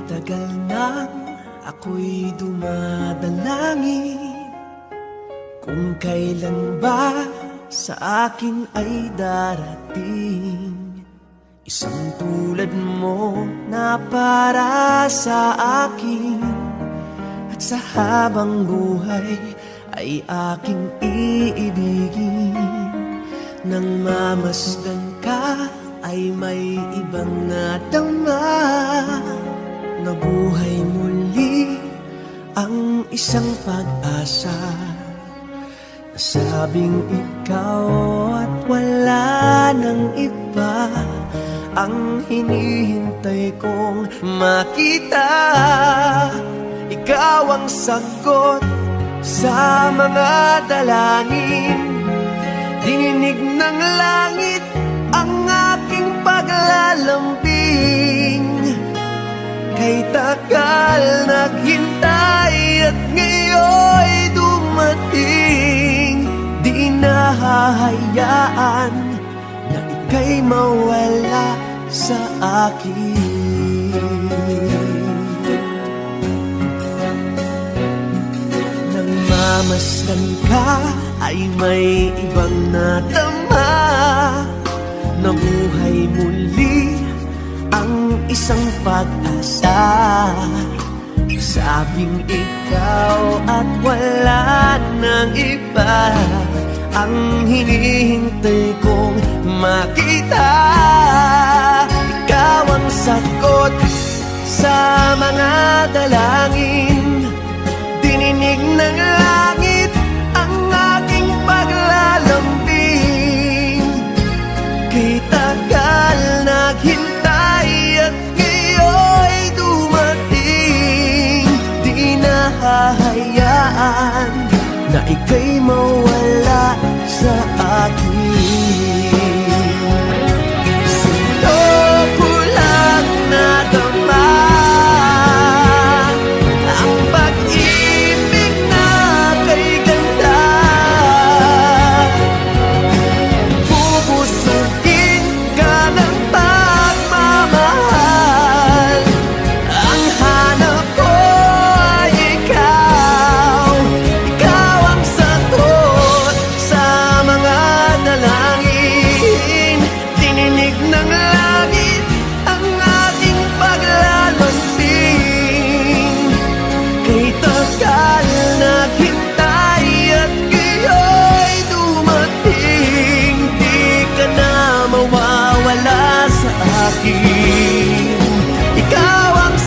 tagal nang ako'y dumadalangin kung kailan ba sa akin ay darating isang tulad mo na para sa akin. At sa habang buhay ay aking iibigin. Nang mamasdan ka ay may ibang nadama. Nabuhay muli ang isang pag-asa. Nasabing ikaw at wala nang iba ang hinihintay kong makita. Ikaw ang sagot sa mga dalangin. Dininig ng langit ang aking paglalambing. Kay tagal naghintay at ngayon'y dumating. Di nahahayaan na ika'y mawala sa akin. Nang mamasdan ka ay may ibang nadama. Nabuhay muli ang isang pag-asa. Sabing ikaw at wala nang iba ang hinihintay kong makita. Ikaw ang sagot sa mga dalangin. Dininig ng langit ang aking paglalambing. Kay tagal naghintay at ngayon'y dumating. Di nahahayaan na ika'y mawala sa akin.